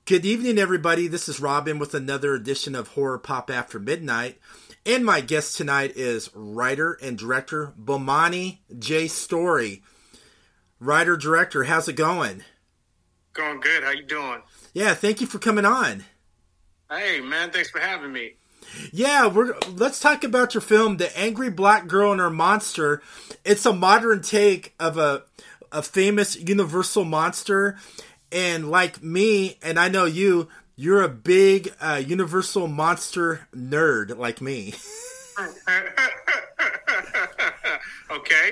Good evening, everybody. This is Robin with another edition of Horror Pop After Midnight. And my guest tonight is writer and director Bomani J. Story. Writer, director, how's it going? Going good. How you doing? Yeah, thank you for coming on. Hey, man, thanks for having me. Yeah, let's talk about your film, The Angry Black Girl and Her Monster. It's a modern take of a famous Universal monster. And like me, and I know you're a big Universal monster nerd like me. Okay.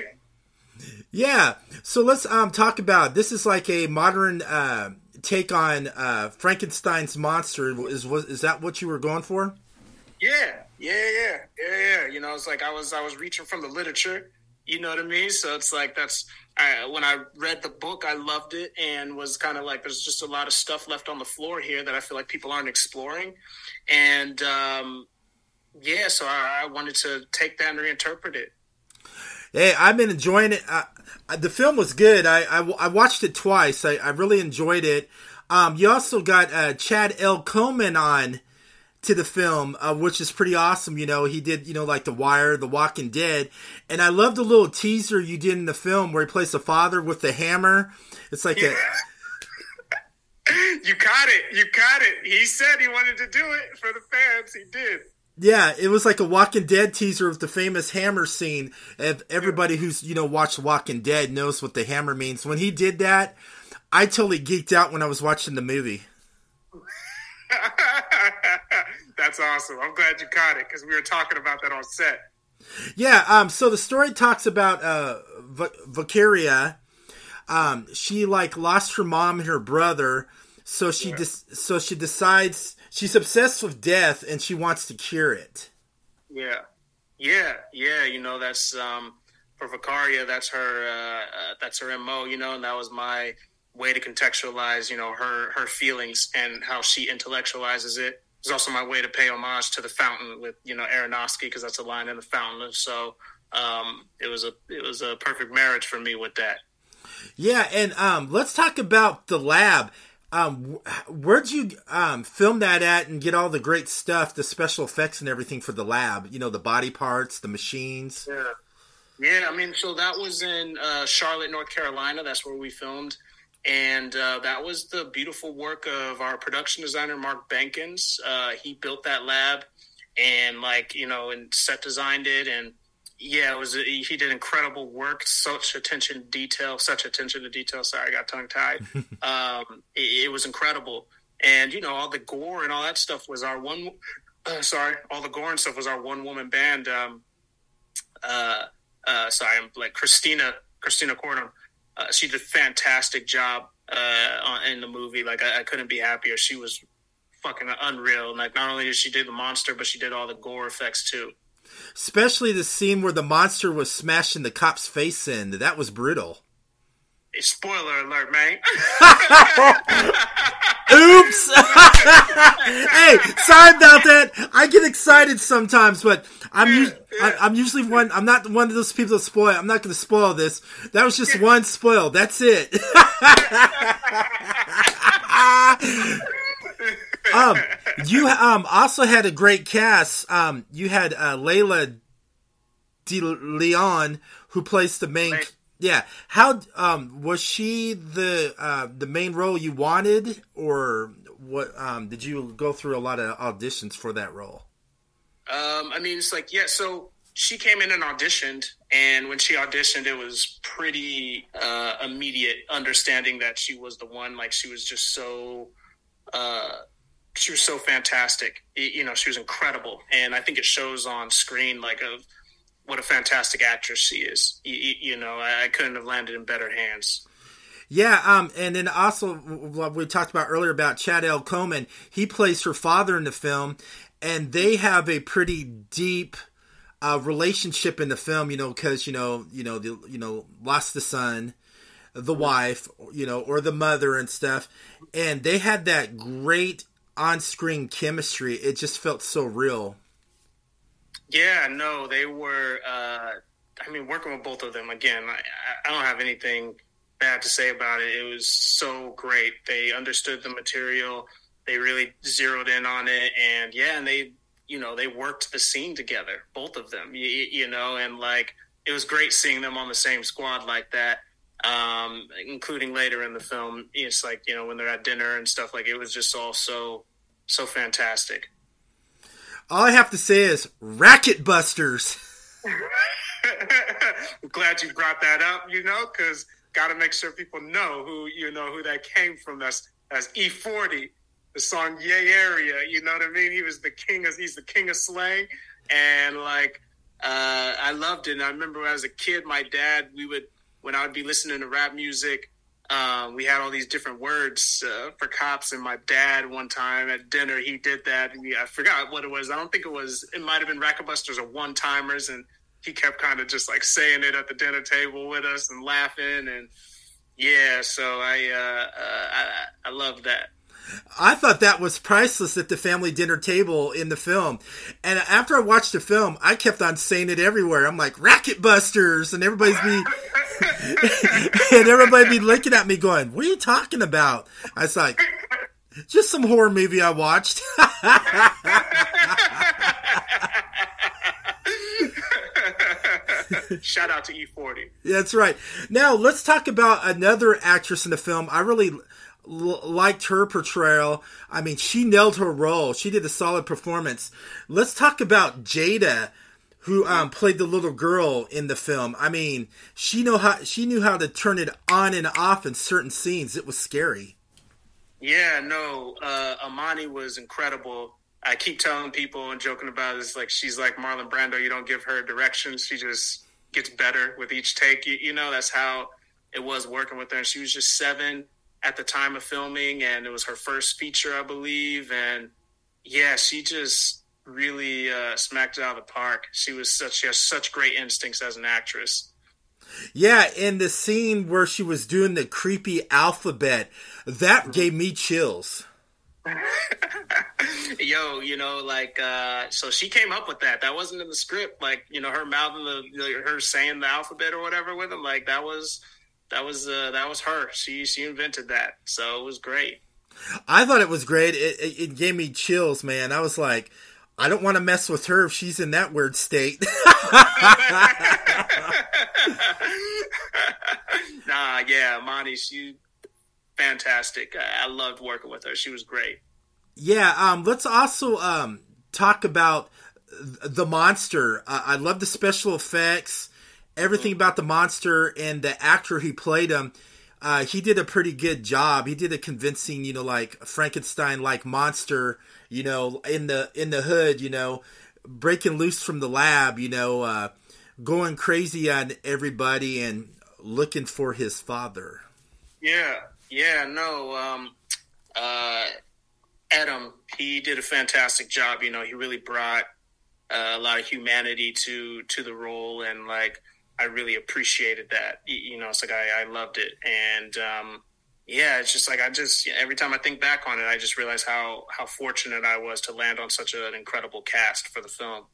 Yeah, so let's talk about, this is like a modern take on Frankenstein's monster. Is that what you were going for? Yeah. You know, it's like I was reaching from the literature. You know what I mean? So it's like when I read the book, I loved it and was kind of like, there's just a lot of stuff left on the floor here that I feel like people aren't exploring. And so I wanted to take that and reinterpret it. Hey, I've been enjoying it. The film was good. I watched it twice. I really enjoyed it. You also got Chad L. Coleman on to the film, which is pretty awesome. You know, he did, like The Wire, The Walking Dead. And I love the little teaser you did in the film where he plays the father with the hammer. It's like You caught it. He said he wanted to do it for the fans. He did. Yeah, it was like a Walking Dead teaser with the famous hammer scene. Everybody who's, watched Walking Dead knows what the hammer means. When he did that, I totally geeked out when I was watching the movie. That's awesome. I'm glad you caught it because we were talking about that on set. Yeah, so the story talks about Vicaria. She lost her mom and her brother, so she decides she's obsessed with death and she wants to cure it. Yeah. That's for Vicaria. That's her MO. And that was my way to contextualize, her feelings and how she intellectualizes it. It's also my way to pay homage to The Fountain with, Aronofsky, because that's a line in The Fountain. So it was a perfect marriage for me with that. Yeah, and let's talk about the lab. Where'd you film that at and get all the great stuff, the special effects and everything for the lab? The body parts, the machines. Yeah. I mean, so that was in Charlotte, North Carolina. That's where we filmed. And that was the beautiful work of our production designer, Mark Bankins. He built that lab and and set designed it. And yeah, he did incredible work. Such attention to detail. Sorry, I got tongue tied. It was incredible. And, all the gore and all that stuff was our one, all the gore and stuff was our one woman band. I'm like Christina Cordon. She did a fantastic job in the movie. I couldn't be happier. She was fucking unreal. Not only did she do the monster, but she did all the gore effects too. Especially the scene where the monster was smashing the cop's face in. That was brutal. Spoiler alert, man. Oops. Hey, sorry about that. I get excited sometimes, but I'm usually one. I'm not one of those people that spoil. I'm not going to spoil this. That was just one spoil. That's it. You also had a great cast. You had Layla De Leon, who plays the main. Yeah, how was she the main role you wanted, or what? Did you go through a lot of auditions for that role? I mean, it's so she came in and auditioned, and when she auditioned, it was pretty immediate understanding that she was the one. She was just so. She was so fantastic. She was incredible, and I think it shows on screen of what a fantastic actress she is. I couldn't have landed in better hands. Yeah, and then also what we talked about earlier about Chad L. Coleman. He plays her father in the film, and they have a pretty deep relationship in the film. Because lost the son, the wife, or the mother and stuff, and they had that great on-screen chemistry. It just felt so real. Yeah, no, they were, working with both of them, again, I don't have anything bad to say about it. It was so great. They understood the material. they really zeroed in on it, and they, they worked the scene together, both of them, and like, it was great seeing them on the same squad like that, including later in the film. It's like, when they're at dinner and stuff, like, it was just all so fantastic. All I have to say is Racket Busters. I'm glad you brought that up, because got to make sure people know who that came from. That's E40, the song Yay Area, you know what I mean? He's the king of slang, and like, I loved it. And I remember as a kid, my dad, when I would be listening to rap music, we had all these different words for cops, and my dad one time at dinner, he did that, and I forgot what it was. I don't think it might have been Racket Busters or One Timers, and he kept kind of just like saying it at the dinner table with us and laughing, and so I love that. I thought that was priceless at the family dinner table in the film. And after I watched the film, I kept on saying it everywhere. I'm like, Racket Busters! And everybody be looking at me going, what are you talking about? I was like, just some horror movie I watched. Shout out to E40. That's right. Now, let's talk about another actress in the film. I really liked her portrayal. I mean, she nailed her role. She did a solid performance. Let's talk about Jada, who played the little girl in the film. I mean, she knew how to turn it on and off in certain scenes. It was scary. Yeah, no, Amani was incredible. I keep telling people and joking about it, it's like she's like Marlon Brando. You don't give her directions. She just gets better with each take. That's how it was working with her. And she was just 7 at the time of filming, and it was her first feature, I believe. And yeah, she just really smacked it out of the park. She has such great instincts as an actress. Yeah, in the scene where she was doing the creepy alphabet, that gave me chills. Yo, so she came up with that. That wasn't in the script. Like, her mouthing her saying the alphabet or whatever with him. Like, that was her. She invented that. So it was great. I thought it was great. It gave me chills, man. I was like, I don't want to mess with her if she's in that weird state. Nah, yeah, Monty, she fantastic. I loved working with her. She was great. Yeah, let's also talk about the monster. I love the special effects, everything about the monster, and the actor who played him. He did a pretty good job. He did a convincing, like Frankenstein-like monster, in the hood, breaking loose from the lab, going crazy on everybody and looking for his father. Yeah, no. Adam, he did a fantastic job. He really brought a lot of humanity to the role, and like, I really appreciated that. It's like I loved it, and it's just like every time I think back on it, I just realize how fortunate I was to land on such an incredible cast for the film.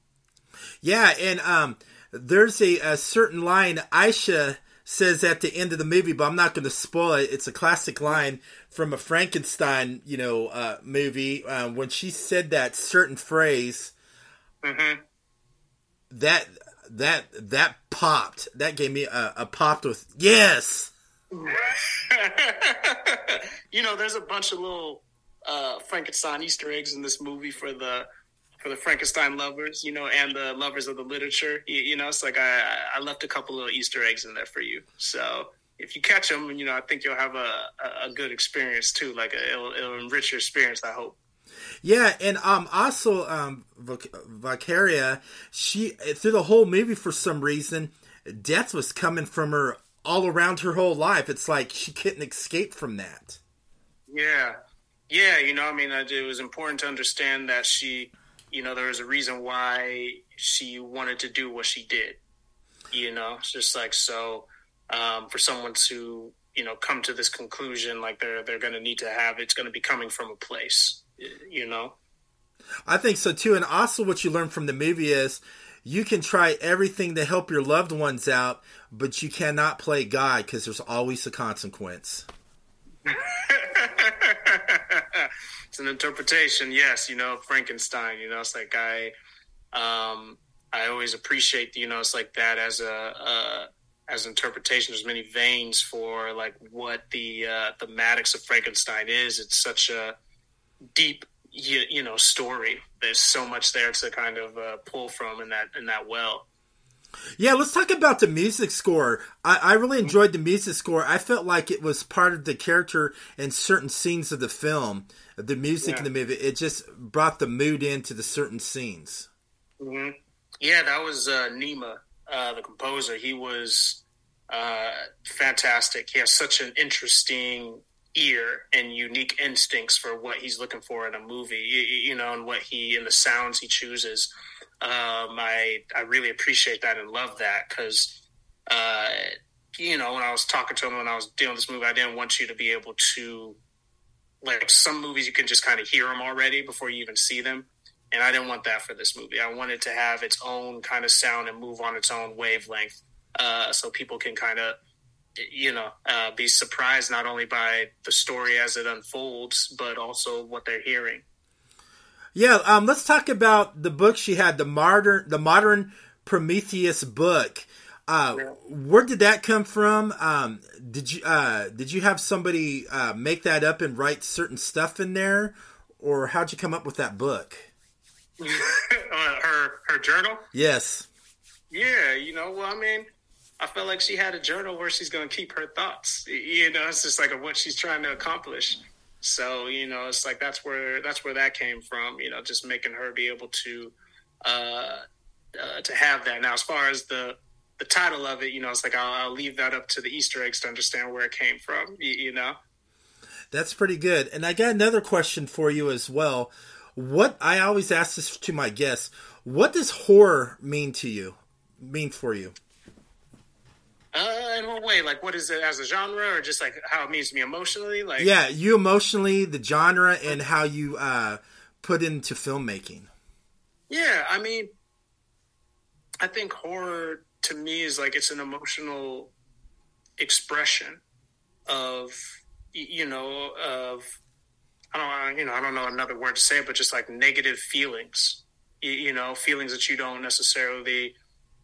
Yeah, and there's a certain line Aisha says at the end of the movie, but I'm not going to spoil it. It's a classic line from a Frankenstein, movie. When she said that certain phrase, that popped. That gave me a popped with yes. There's a bunch of little Frankenstein Easter eggs in this movie for the Frankenstein lovers, and the lovers of the literature. It's like I left a couple little Easter eggs in there for you. So if you catch them, I think you'll have a good experience too. Like it'll enrich your experience, I hope. Yeah, and also Vicaria, she through the whole movie for some reason, death was coming from her all around her whole life. It's like she couldn't escape from that. Yeah, it was important to understand that she, there was a reason why she wanted to do what she did. It's just like, so for someone to, come to this conclusion, like they're going to need to have, it's going to be coming from a place. I think so too. And also what you learn from the movie is you can try everything to help your loved ones out, but you cannot play God because there's always a consequence. It's an interpretation, yes. Frankenstein. It's like I always appreciate. It's like that as interpretation. There's many veins for like what the thematics of Frankenstein is. It's such a deep story. There's so much there to kind of pull from in that well. Yeah, let's talk about the music score. I really enjoyed the music score. I felt like it was part of the character in certain scenes of the film. The music in the movie, it just brought the mood into the certain scenes. Mm-hmm. Yeah, that was Nima, the composer. He was fantastic. He has such an interesting ear and unique instincts for what he's looking for in a movie, and and the sounds he chooses. I really appreciate that and love that because, when I was talking to him when I was doing this movie, I didn't want you to be able to, like some movies you can just kind of hear them already before you even see them. And I didn't want that for this movie. I wanted to have its own kind of sound and move on its own wavelength so people can kind of, be surprised not only by the story as it unfolds, but also what they're hearing. Yeah, let's talk about the book she had, the modern Prometheus book. Where did that come from? Did you have somebody make that up and write certain stuff in there, or how'd you come up with that book? Her journal? Yes. Yeah, I felt like she had a journal where she's going to keep her thoughts. It's just like what she's trying to accomplish. So, it's like that's where that came from, just making her be able to have that. Now, as far as the title of it, it's like I'll leave that up to the Easter eggs to understand where it came from, That's pretty good. And I got another question for you as well. What I always ask this to my guests, what does horror mean for you? In what way? Like, what is it as a genre, or just like how it means to me emotionally? Like, yeah, you emotionally, the genre, and how you put into filmmaking. Yeah, I think horror to me is like it's an emotional expression of I don't know another word to say it, but just like negative feelings, feelings that you don't necessarily,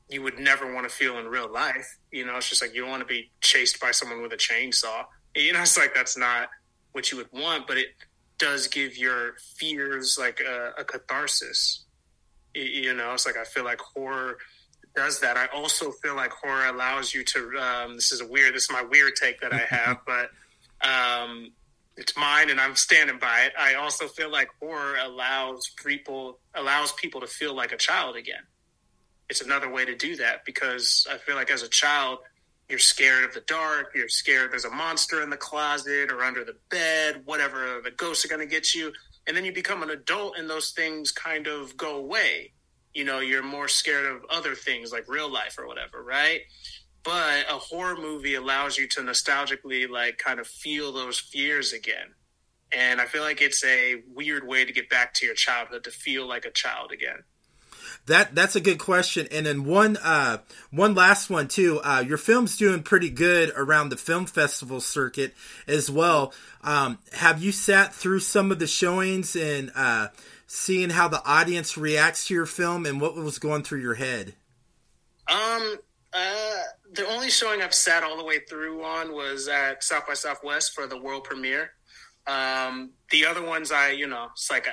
you would never want to feel in real life. It's just like you don't want to be chased by someone with a chainsaw. It's like that's not what you would want, but it does give your fears like a catharsis. It's like I feel like horror does that. I also feel like horror allows you to. This is my weird take that I have, but it's mine, and I'm standing by it. I also feel like horror allows people to feel like a child again. It's another way to do that because I feel like as a child, you're scared of the dark. You're scared there's a monster in the closet or under the bed, whatever, the ghosts are going to get you. And then you become an adult and those things kind of go away. You're more scared of other things like real life or whatever, right? But a horror movie allows you to nostalgically like kind of feel those fears again. And I feel like it's a weird way to get back to your childhood, to feel like a child again. That's a good question. And then one last one too. Your film's doing pretty good around the film festival circuit as well. Have you sat through some of the showings and seeing how the audience reacts to your film and what was going through your head? The only showing I've sat all the way through on was at South by Southwest for the world premiere. The other ones, it's like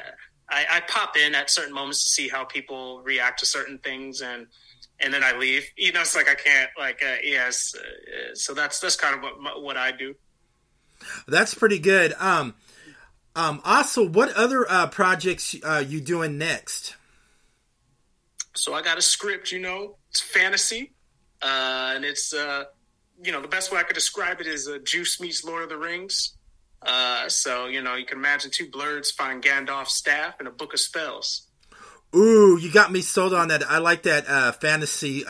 I pop in at certain moments to see how people react to certain things, and then I leave. It's like I can't yes. So that's kind of what I do. That's pretty good. Also, what other projects you doing next? So I got a script. It's fantasy, and it's the best way I could describe it is Juice meets Lord of the Rings. So you can imagine two blurs find Gandalf's staff and a book of spells. Ooh, you got me sold on that. I like that fantasy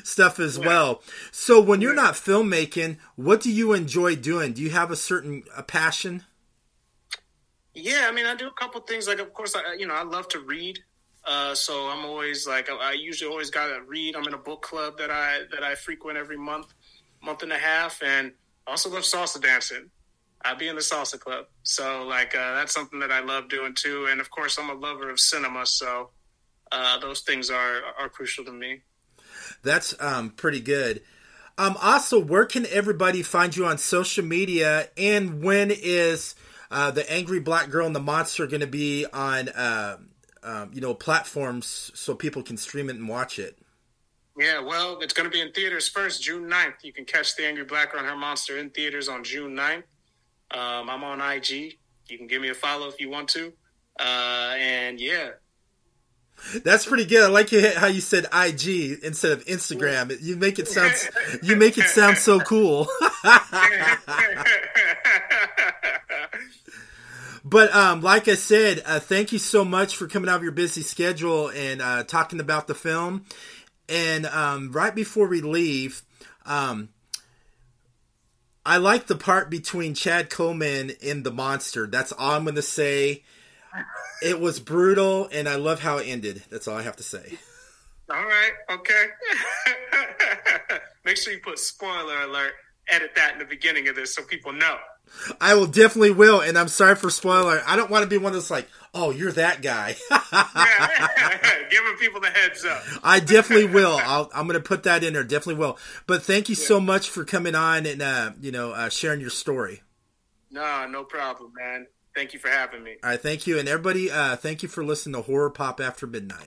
stuff as well. So when you're not filmmaking, what do you enjoy doing? Do you have a certain passion? Yeah, I do a couple things. Like, of course, I love to read. So I'm always I usually always got to read. I'm in a book club that I frequent every month and a half, and I also love salsa dancing. I'd be in the salsa club. So like that's something that I love doing too. And of course, I'm a lover of cinema, so those things are crucial to me. That's pretty good. Also, where can everybody find you on social media, and when is the Angry Black Girl and the Monster going to be on platforms so people can stream it and watch it? Yeah, well, it's going to be in theaters first, June 9th. You can catch The Angry Black Girl and Her Monster in theaters on June 9th. I'm on IG. You can give me a follow if you want to. And yeah. That's pretty good. I like how you said IG instead of Instagram. You make it sound so cool. But like I said, thank you so much for coming out of your busy schedule and talking about the film. And right before we leave, I like the part between Chad Coleman and the monster. That's all I'm going to say. It was brutal, and I love how it ended. That's all I have to say. All right, okay. Make sure you put spoiler alert. Edit that in the beginning of this so people know. I will definitely will, and I'm sorry for spoiler. I don't want to be one that's like, oh, you're that guy. Giving people the heads up. I definitely will. I'm going to put that in there. Definitely will. But thank you so much for coming on and sharing your story. No problem, man. Thank you for having me. All right, thank you. And everybody, thank you for listening to Horror Pop After Midnight.